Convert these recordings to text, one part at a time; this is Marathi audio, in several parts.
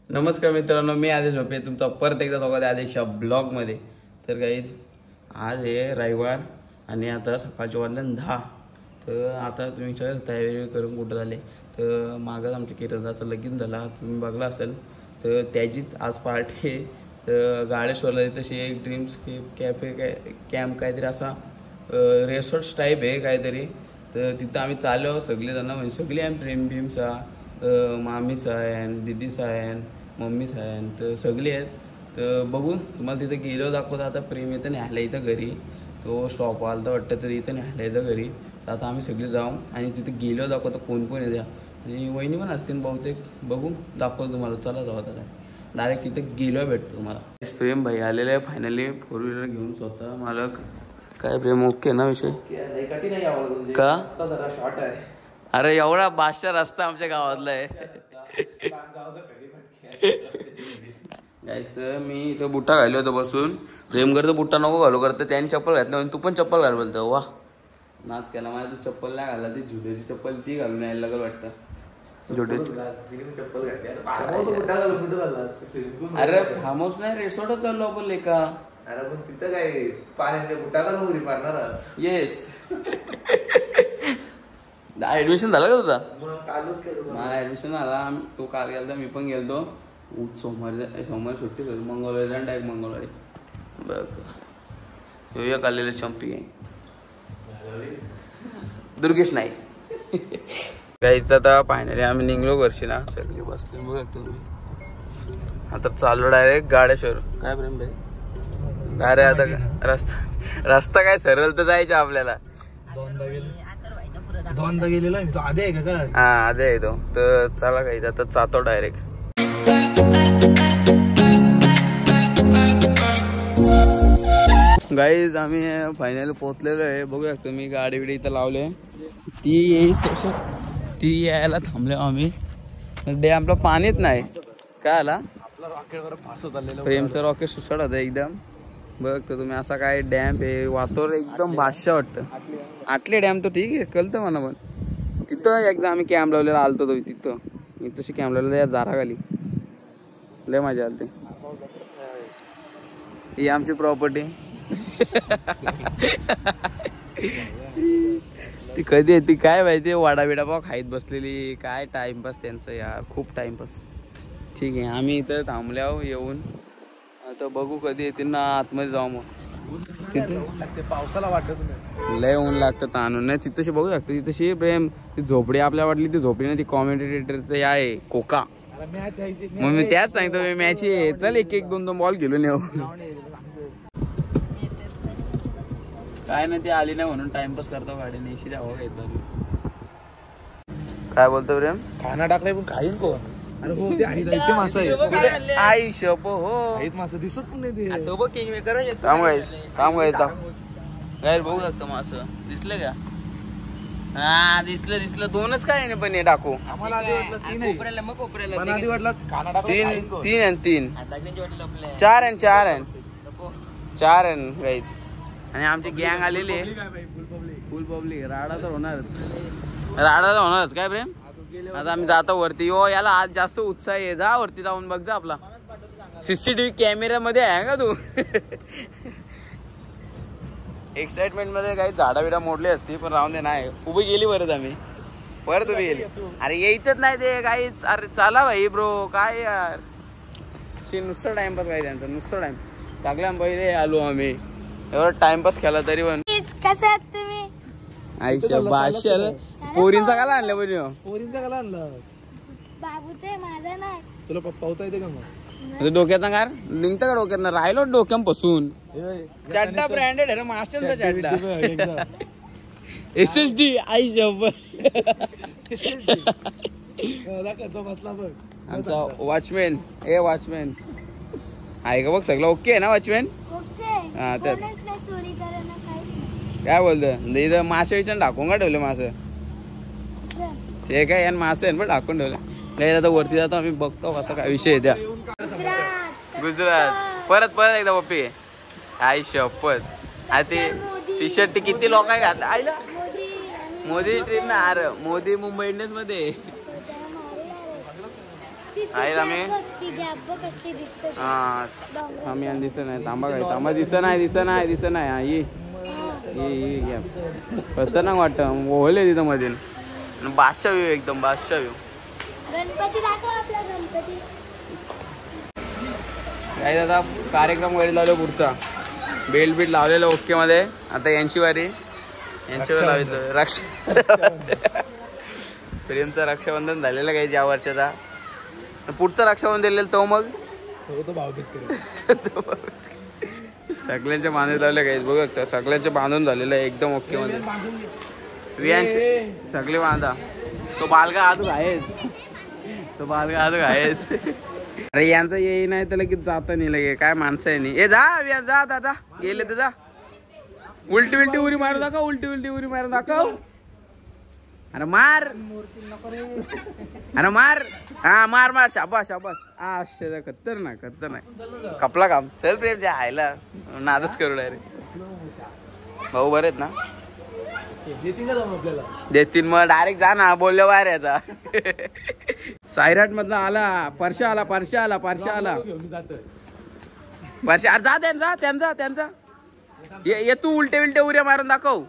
नमस्कार मित्रांनो, मी आदेश झोपे, तुमचं परत एकदा स्वागत आहे आदेशच्या ब्लॉगमध्ये. तर गाईज आज आहे रविवार आणि आता सकाळच्या वाजल्यान 10. तर आता तुम्ही सगळं तयारी करून कुठं झाले. तर मागं आमच्या किरणदाचं लगीन झाला, तुम्ही बघला असेल. तर त्याचीच आज पार्टी आहे. तर गाडेश्वरला तशी एक ड्रीम्स कॅफे कॅम्प काहीतरी असा रेसॉर्ट्स टाईप आहे काहीतरी. तर तिथं आम्ही चाललो सगळेजण, म्हणजे सगळे आम्ही प्रेम भीमसा, मामी सायन, दीदी सायन, मम्मी सायन, तर सगळे आहेत. तर बघू तुम्हाला तिथं गेलो दाखवता. आता प्रेम येतं न्यायला इथं घरी, तो स्टॉप आला तर वाटतं, तर इथं न्यायला येतं घरी. तर आता आम्ही सगळे जाऊ आणि तिथं गेलो दाखवतो कोण कोण येत्या, आणि वहिनी पण असतील बहुतेक. बघू दाखवतो तुम्हाला, चला जाऊ आता. डायरेक्ट तिथं गेलो भेटतो तुम्हाला. प्रेम भाई आलेलं आहे फायनली 4 व्हीलर घेऊन स्वतः. मालक काय प्रेम ओके ना विषय का? शॉर्ट आहे. अरे एवढा 500 रस्ता आमच्या गावातला आहे. तर मी इथं बुट्टा घाललो होतो बसून. प्रेम करतो बुट्टा नको घालू करतं, त्याने चप्पल घातलं आणि तू पण चप्पल घाल बोलतो. वा नाद केला माझ्या. तू चप्पल नाही घाला, ती झुलेची चप्पल ती घालून यायला लागल वाटतं. चप्पल अरे फार्म हाऊस नाही, रिसॉर्टच चाललो आपण लेका. अरे पण तिथं काय पाण्याच्या बुटा का उरी मारणार. येस. ऍडमिशन झालं का तुझा? मला ऍडमिशन झाला. तो काल गेलता, मी पण गेलतो. सोमवारी सुट्टी करू, मंगळवारी जाऊन डायरेक्ट मंगळवारी. बघ येऊया काढलेलं चंपी आहे दुर्गेश नाईक. काहीच आता फायनली आम्ही निघलो घरशी ना, सगळी बसले बघ तुम्ही. आता चाललो डायरेक्ट गाड्याशोर. काय प्रेम भाई अरे आता रस्ता काय सरळ तर जायचं आपल्याला. दोनदा गेलेला आहे तो. आधी आहे का? हा आधी आहे तो. तर चला काही आता जातो डायरेक्ट. गाईज आम्ही फायनली पोहोचलेलो आहे. बघूया तुम्ही, गाडी बिडी इथं लावले. ती यायला थांबले आम्ही. डॅमला पाणीच नाही. काय आला प्रेमचं रॉकेट सुसट होतं एकदम. बघतो तुम्ही असा काय डॅम आहे. वातावरण एकदम बादशाह वाटतं. आटले डॅम तर ठीक आहे, कळतं मला. पण तिथं एकदा आम्ही कॅम्प लावलेला आलतो तो तिथं. मी तशी कॅम्प लावलेला या झाडाखाली. लय मजा आली. ही आमची प्रॉपर्टी. ती कधी येते काय माहिती. वाडा बिडा पाव खाईत बसलेली. काय टाइमपास त्यांचं यार, खूप टाइमपास. ठीक आहे आम्ही इथं थांबल्यावर येऊन आता बघू कधी येतील ना आतमध्ये जाऊ. मग तिथे पावसाला वाटत लय ऊन लागतं ताणून. नाही तिथंशी बघू शकतो. तिथंशी प्रेम ती झोपडी आपल्या वाटली, ती झोपडी ना ती कॉमेंटेटरचं या आहे कोका. मग मी त्याच सांगतो मी मॅच आहे. चल एक 2 बॉल घेऊन येऊ. काय नाही ती आली नाही म्हणून टाइमपास करतो गाडी. नेशी हवा घेतो. काय बोलतो प्रेम? खाना टाकलाय पण खाईन कोण? अरे हो ते आहे मासा आहे. आई शप हो मासा दिसत पण नाही ते. तो बघ किंग मेकर काम गायचं गायर बघू शकतो मासं. दिसलं का? हा दिसलं. 2च काय नाही पण हे टाकू. आम्हाला आधी वाटलं 3 आहे. कोपऱ्याला आधी वाटलं खाना टाकलाय 3 आणि 3 4 आणि 4 आणि गाईच. आणि आमची गँग आलेली आहे. फुल पब्लिक. राडा तर होणारच काय प्रेम. आता आम्ही जातो वरती. यो याला आज जास्त उत्साह आहे. जा वरती जाऊन बघ जा. आपला CCTV कॅमेऱ्यामध्ये आहे का तू? एक्साइटमेंट मध्ये काही झाडा बिडा मोडली असती पण राहून दे. नाही उभी गेली परत आम्ही. परत उभी गेली. अरे येतच नाही ते काही. अरे चला भाई ब्रो काय यार. नुसतं टाइमपास काय त्यांचा. नुसतं टाइम. सगळ्या पहिले आलो आम्ही. एवढा टाइमपास केला तरी पण. कसं आहात तुम्ही? आयुष्य भाष्य पोरींचा काला आणलं बरी. पोरींचा काला आणला बाबूचे माझा नाही. तुला पप्पा होता येते का मग? डोक्यात गार निघतं का डोक्यात? राहिलो डोक्यापासून. चड्डा ब्रँडेड आहे रे, मास्टरचा चड्डा. SSD आई जब बसला बघ आमचा वॉचमॅन. ए वॉचमॅन आहे का बघ? सगळं ओके आहे ना वॉचमॅन? हा त्यात चोरी करायला काय बोलतं. इथं मासे विचार टाकून का ठेवले मासे? ते काय यान मासे आहे पण टाकून ठेवले. काही आता वरती जातो आम्ही, बघतो कसं काय विषय आहे त्या. गुजरात परत एकदा पप्पी. आई शपथ. ते टी शर्ट किती लोक घातलं आईला. मोदी ट्रेन ना. अरे मोदी मुंबई इंडियन्स मध्ये. आहे आम्ही ती गॅप बघ कसली दिसते ती. हा आम्ही आणि दिसत नाही तांबा काय तांबा दिसत नाही हा ये खतरनाक वाटतं ओहले तिथं मध्ये बादशाह व्ह्यू एकदम बादशाह व्ह्यू. गणपती दाखव आपला गणपती. काय आता कार्यक्रम वगैरे लावलो पुढचा बेल्ट बीट लावलेलं ओके मध्ये. आता यांची वारी लावलं प्रेमचं रक्षाबंधन झालेलं काय या वर्षाचा. पुढचं रक्षाबंधन दिलेलं तो मग सगळ्यांचे बांधून लावले काही बघ सगळ्यांचे बांधून झालेलं आहे एकदम ओके मध्ये. वियांचे सगळे बांधा. तो बालगा आजूक आहेच अरे यांचं येई नाही तर लगेच जाता नाही लगे काय माणसं आहे नाही. ए जा जा दादा गेले तर जा. उलटी उरी मारू दाखव उलटी उरी मारू दाखव. अरे मार हा मार शाबास खतरनाक कपला काम. चल प्रेम जे आयला नादच करू डायरेक्ट. भाऊ बरे आहेत ना देतील मग डायरेक्ट जा ना बोलले बाहेर याचा. सायराट मधला आला परशा आला परशा जा त्यांचा ये तू उलटे उऱ्या मारून दाखव.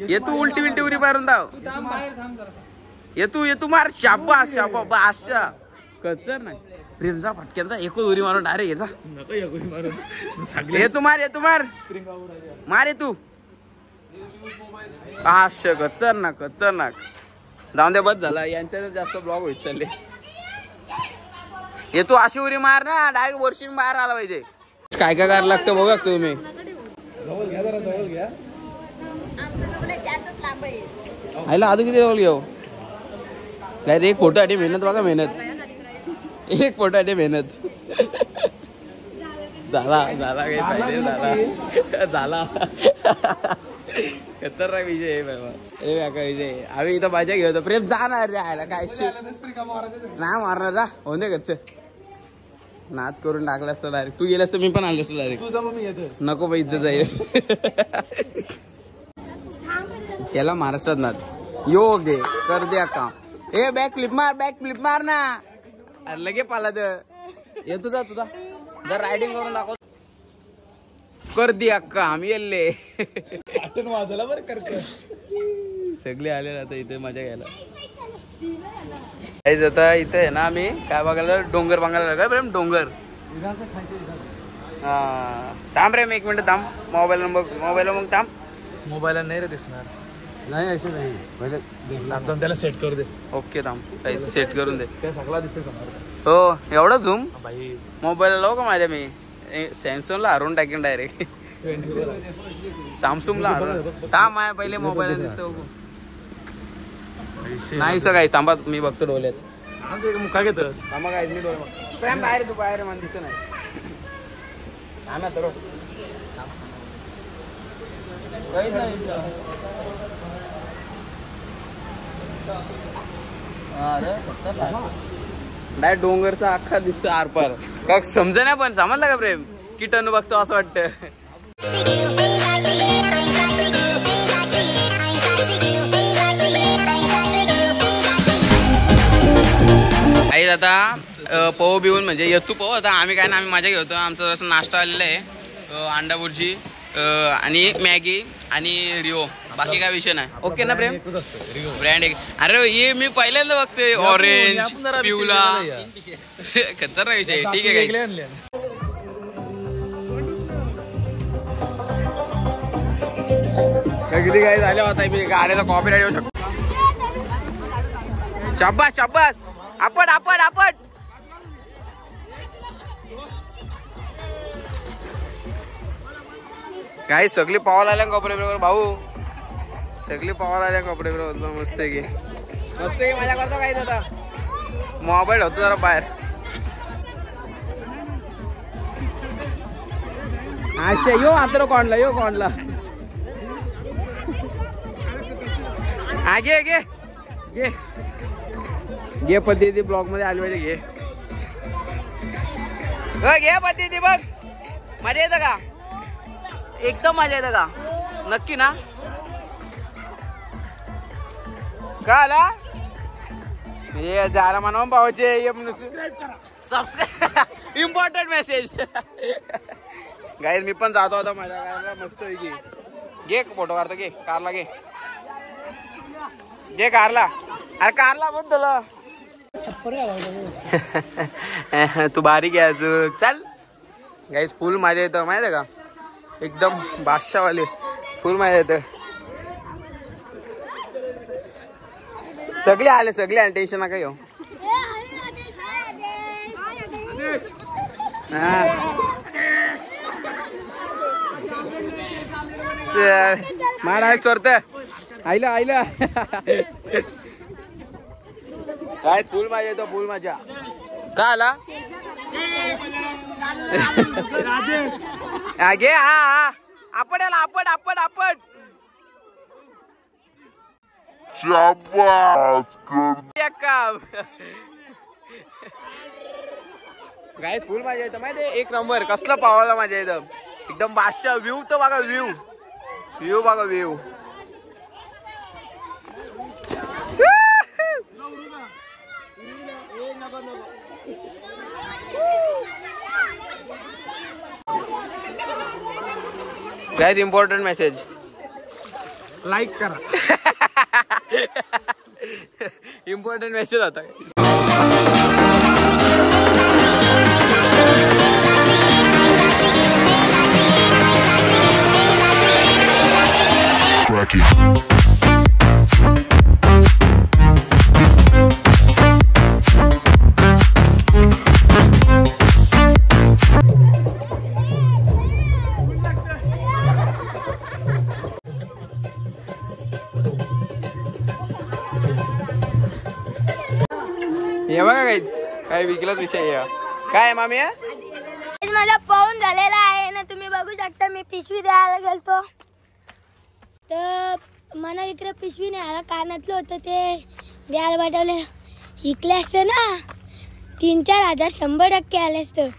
ये तू उलटी उरी मारून दाव. ये तू मार शाबास बादशाह खतरनाक. प्रेमचा फटक्यांचा एकच उरी मारून डायरेक्ट याचा. ये तू मार ये तू खतरनाक जाऊन दे बस झाला. यांच्या जास्त ब्लॉग होत चालले. ये तू अशी उरी मार ना डायरेक्ट वर्षी बाहेर आला पाहिजे. काय करायला लागतं बघा तुम्ही. आईला अजून किती जवळ घेऊ एक फोटो आधी मेहनत बघा एक फोटो आधी मेहनत झाला काही पाहिजे झाला खतरनाक विजय आहे बाबा. विजय आम्ही इथं माझ्या घेतो. प्रेम जाणार रे आयला काय नाही मारणार जा होऊन दे घरचं. नाद करून टाकला असतो डायरेक्ट. तू गेलास तर मी पण आलो असतो डायरेक्ट. नको बाई इज्जत जाईल. याला महाराष्ट्रात नाद योगे कर द्या काम. ए बॅक फ्लिप मार ना अरे लगे पाला ये तुझा जर रायडिंग करून दाखव. कर दिया काम येल्ले वाजला बरं कर सगळे आले आता इथे मजा घ्यायला. आता इथे आहे ना आम्ही काय बघायला डोंगर बघायला प्रेम डोंगर. हा थांब रे मी एक मिनिट थांब. मोबाईल मग थांब. मोबाईल नाही रे दिसणार नाही असं नाही पहिले त्याला सेट करू दे. ओके थांब सेट करून दे. त्या सगळा दिसते समोर. हो एवढं झूम भाई मोबाईल लावू का माझ्या. मी सॅमसंगला हरवून टाकेन डायरेक्ट. सॅमसंगला हरवून थांब माझ्या पहिले मोबाईल दिसतो नाही सर काही. थांबा मी बघतो डोल्यात मुका घेतस थांबा काय मी डोळे प्रेम बाहेर तू बाहेर मला दिसत नाही. थांब तर काहीच नाही डायरेक्ट डोंगरचा अख्खा दिसतो आरपार. काय समजा नाही पण समजलं का प्रेम किटन बघतो असं वाटतं. आई आता पव बिवून म्हणजे येतू पव. आता आम्ही काय ना आम्ही मजा घेतो. आमचं जसं नाश्ता आलेला आहे अंडा भुर्जी आणि मॅगी आणि रिओ. बाकी काय विषय नाही. ओके ना प्रेम ब्रँड एक. अरे ये मी पहिल्यांदा बघते ऑरेंज पिवला खतरनाक विषय. ठीक आहे काय सगळी काय झाल्या होता. मी गाड्याचा कॉपीराइट येऊ शकतो. शाबास आपट काही सगळी पावाला आल्या कपडे बरोबर भाऊ. सगळी पावाला आल्या कपडे बरोबर मस्त आहे की मजा करतो काही आता. मोबाईल होतो जरा बाहेर. अच्छा यो आता कोणला हा घे पद्धती ब्लॉग मध्ये आली पाहिजे. घे पद्धती बघ मजा येतं का एकदम मजा येतं का नक्की ना का आला हे जायला म्हणून पाहायचे सबस्क्राईब इम्पॉर्टंट मेसेज. गाईज मी पण जातो आता माझ्या गायला मस्त घे घे फोटो काढतो घे कारला घे घे कारला अरे कारला बोल तुला तू बारीक घ्यायचं चल. गाईज फुल मजा येतं माहिती आहे का एकदम बादशाहवाले फुल मजा येतं. सगळे आले टेन्शन नका घेऊ. मारा चोरत आईला काय फुल माझ्या येतो फुल माझ्या काय आला घे हा आपण आला आपण काय फुल माझ्या येतं माहिती एक नंबर कसला पावाला माझ्या येतं एकदम बादशाह व्ह्यू तर बघा व्ह्यू बघा view. Guys important message like करा. इम्पॉर्टंट मेसेज होता. हे बघा काय विकलाच विषय काय मामी माझा पाऊन झालेला आहे ना तुम्ही बघू शकता. मी पिशवी द्यायला गेलतो तर मला इकडे पिशवी नाही आला कानातलं होतं ते द्यायला पाठवले इकले असतं ना 3-4 हजार 100% आले असतं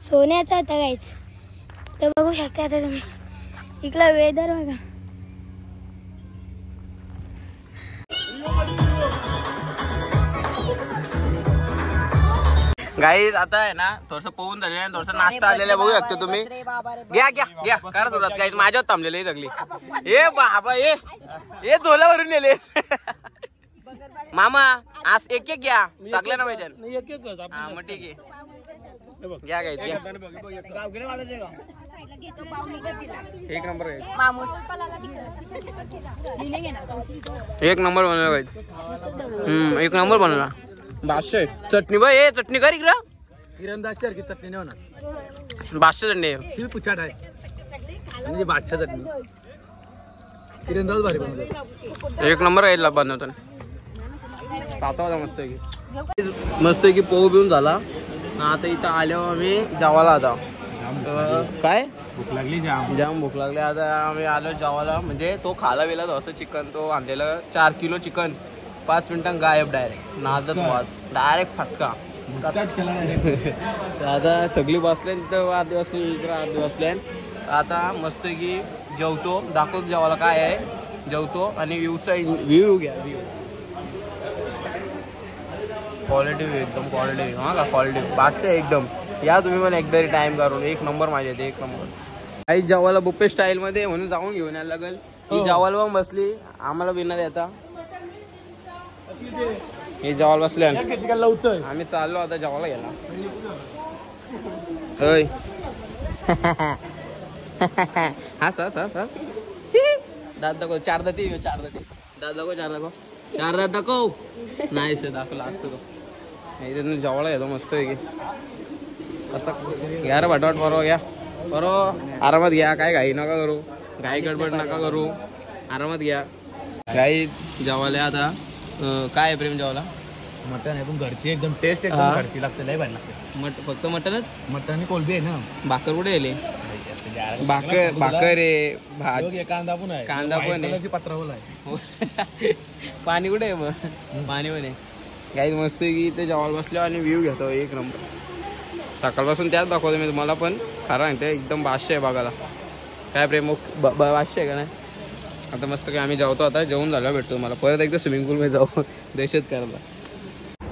सोन्याचं होतं गाईच. तर बघू शकता आता तुम्ही इकडला वेदर बघा. गाईज आता आहे ना थोडस पोहून झालेलं आहे थोडस नाश्ता आलेला बघू शकतो तुम्ही. घ्या करा सुरुवात गाईज माझ्यावर थांबलेलं आहे सगळी. ए बाबा ए झोल्यावरून नेले मामा आज एक घ्या सगळ्यांना पाहिजे. हा मग ठीक आहे घ्या गाईज घ्या एक नंबर एक नंबर बनवला गाईज एक नंबर बनवला. बादशाह चटणी बघ ए चटणी कर इकडं किरणदास की चटणी नाही होणार. बादशाह चटणी शिव पुचाट आहे म्हणजे बादशाह चटणी किरणदास भारी बनवतो एक नंबर आहे बनवतो आता मस्त की पोह बिऊन झाला. आता इथं आल्यावर आम्ही जेवायला आता काय भूक लागली जाम भूक लागली. आता आम्ही आलो जेवायला म्हणजे तो खाला वेला असं चिकन तो आणलेलं 4 किलो चिकन 5 मिनिटां गायब डायरेक्ट नादत वाद डायरेक्ट फटका. आता सगळी बसले तिथं अर्धे बसले इकडे अर्धे बसले. आता मस्त की जेवतो दाखवतो जेवायला काय आहे जेवतो आणि व्ह्यू घ्या व्ह्यू क्वालिटी एकदम क्वालिटी हा का क्वालिटी बादशाह एकदम. या तुम्ही पण एकदा टाइम करून एक नंबर माझ्या येते एक नंबर. काही जेवायला बुफे स्टाईल मध्ये म्हणून जाऊन घेऊन यायला लागेल. ही जेवायला पण बसली आम्हाला बिना देता हे जेवायला बसले आम्ही चाललो आता जेवायला गेला. होय हा दाद दाखव 4 दाती दाद दाखव 4 दात दाखव नाही सर दाखवला असतो तो जेवायला येतो मस्त आहे की. आता घ्या रे भटवाट बरोबर घ्या बरोबर आरामात घ्या काय घाई नका करू घाई गडबड नका करू आरामात घ्या. घाई जेवायला आता काय प्रेम जेवायला मटन आहे पण घरची एकदम टेस्ट एकदम घरची लागते लय भारी लागते. फक्त मटनच मटन आणि कोलबी आहे ना. भाकर कुठे येले भाकर आहे भात कांदा पण आहे कांदा पण आहे पत्रावला आहे पाणी कुठे आहे मग पाणी पण आहे. काही मस्त की ते जेवायला बसलो आणि व्ह्यू घेतो एक नंबर. सकाळपासून त्याच दाखवतो मी तुम्हाला पण खरं सांगते एकदम बादशाह आहे बघायला. काय प्रेम बादशाह आहे का नाही. आता मस्त काय आम्ही जेवतो आता जेवून झालं भेटतो मला परत एकदा स्विमिंग पूलमध्ये जाऊ दहशत करायला.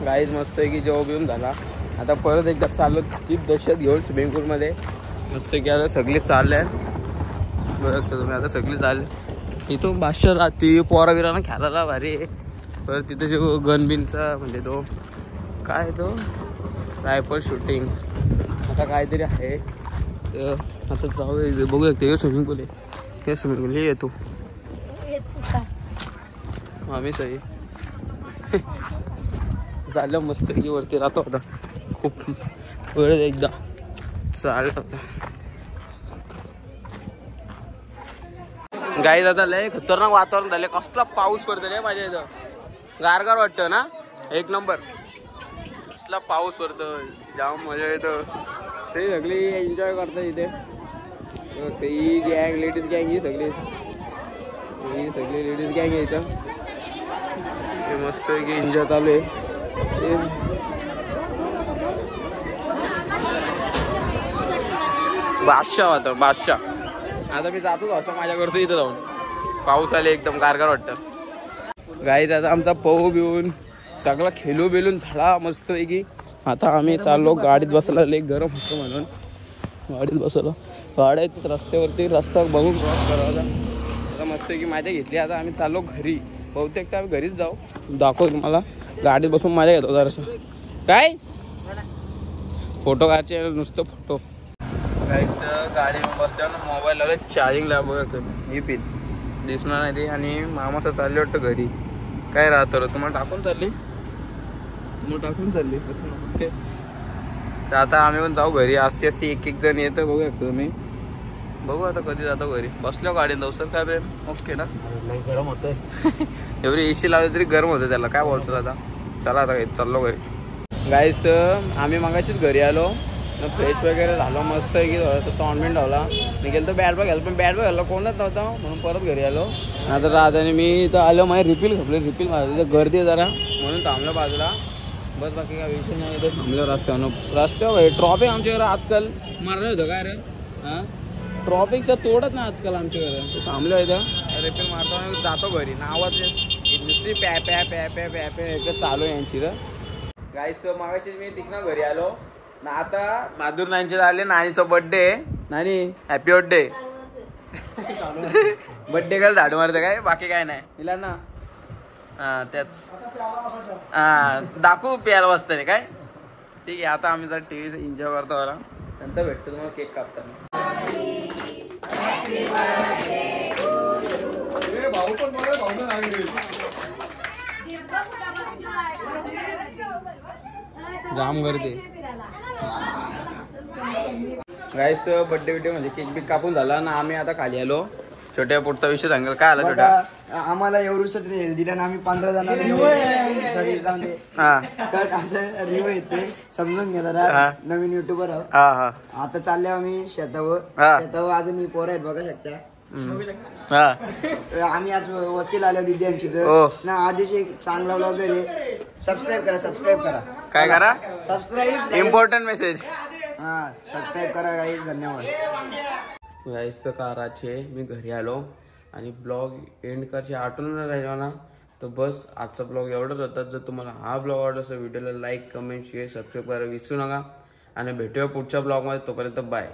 गाईज मस्त आहे की जेव्हा बिऊन झाला. आता परत एकदा चाललो ती दहशत घेऊन स्विमिंग पूलमध्ये. मस्त की आता सगळी चालले आहेत बघा तुम्ही. आता सगळी चालले इथून बादशाह राहते पोरा बिरांना खेळायला भारी. परत तिथे जो गनबिनचा म्हणजे तो काय तो रायफल शूटिंग आता काहीतरी आहे. तर आता जाऊ बघू शकते स्विमिंग पूल आहे. हे स्विमिंग पूल येतो आम्ही सही झालं मस्त की वरती राहतो होता. खूप वेळ एकदा चालला होता. गाईज आता लय खतरनाक वातावरण झालं. कसला पाऊस पडतो रे माझ्या इथं. गारगार वाटतं ना एक नंबर. कसला पाऊस पडतो जाम मजा येतं. ते सगळी एन्जॉय करतात इथे. ही गँग लेडीज गँग ही सगळी लेडीज गँग आहे इथं. मस्त की एन्जॉय चालू आहे. बादशाह होता बादशाह. आता मी जातोच असं माझ्याकडचं इथं जाऊन. पाऊस आले एकदम गारगार वाटतं. गाईज आता आमचा पहू बिवून सगळा खेळू बिलून झाला मस्त आहे की. आता आम्ही चाललो गाडीत बसला. लई गरम होतं म्हणून गाडीत बसलो. गाड्या आहेत रस्त्यावरती. रस्ता बघून क्रॉस करावा. आता मस्त की माझ्या घेतली. आता आम्ही चाललो घरी. बहुतेक तर आम्ही घरीच जाऊ. दाखव तुम्हाला. गाडीत बसून माझ्या घेतो जरासं. काय फोटो काढचे नुसतं फोटो. काहीच तर गाडी बसल्यावर मोबाईल लावला चार्जिंगला बघा. ही पिन दिसणार नाही ते. आणि मामाचं चालले वाटतं घरी. काय राहतं तुम्हाला टाकून चालली तर आता आम्ही पण जाऊ घरी. असते एक एक जण येतं बघू शकतो तुम्ही. बघू आता कधी जातो घरी. बसलो गाडीत जाऊ काय प्रेम ओके ना. गरम होतंय एवढी एसी लावली तरी गरम होतं त्याला. काय बोलतो आता. चला आता चाललो घरी. गाईज तर आम्ही मगाशीच घरी आलो. फ्रेश वगैरे झालो मस्त आहे की थोडंसं टॉर्नामेंट लावला. मी गेलो तर बॅट बॉल घाल पण बॅट बॉल घालला कोणच नव्हता म्हणून परत घरी आलो. आता राहताने मी इथं आलो. माझी रिपील खपली. रिपील मारली तर गर्दी आहे जरा म्हणून थांबलं बाजूला. बस बाकी काय विषय नाही. इथं थांबलं रस्त्यावर ट्रॉफिक आमच्याकडे आजकाल मारलं होतं काय रे. हां ट्रॉफिकचं तोडत ना आजकाल आमच्याकडे. थांबलं इथं रिपील मारतो जातो घरी. नावाचे नुसती प्या प्या प्या प्या प्या प्या एकच चालू आहे यांची र. गाईस तर मागाशी मी तिकडनं घरी आलो ना. आता माधुर नानीचे झाले. नानीचा बड्डे. नानी हॅपी बर्थडे. बड्डे काय झाडू मारते काय बाकी काय नाही तिला ना. हां त्याच दाखवू प्यायला वाजता काय. ठीक आहे आता आम्ही जर टी व्ही एन्जॉय करतो बरं. नंतर भेटतो तुम्हाला केक कापताना. जाम गर्दी. गाईस तर बड्डे म्हणजे केक बिक कापून झाला ना. आम्ही आता खाली आलो. छोट्या पुढचा विषय सांगेल काय आला छोट्या. आम्हाला एवढंच दिलं ना. आम्ही 15 जणांना रिव येते समजून घ्या जरा. नवीन युट्यूबर आहोत. आता चालले आम्ही शेतावर अजून पोरं आहेत बघा शकता. आम्ही आज वस्तीला आलो दिद्यांची ना. आधीच एक चांगला ब्लॉगर आहे. सबस्क्राईब करा. काय करा सबस्क्राईब इम्पॉर्टंट मेसेज. हा सबस्क्राईब करा गाईज. धन्यवाद. गाईस तर काराचे मी घरी आलो आणि ब्लॉग एंड करायची आठवण राहिला ना. तर बस आजचा ब्लॉग एवढंच होता. जर तुम्हाला हा ब्लॉग आवडला असेल व्हिडिओला लाईक कमेंट शेअर सबस्क्राईब करायला विसरू नका. आणि भेटूया पुढच्या ब्लॉगमध्ये. तोपर्यंत बाय.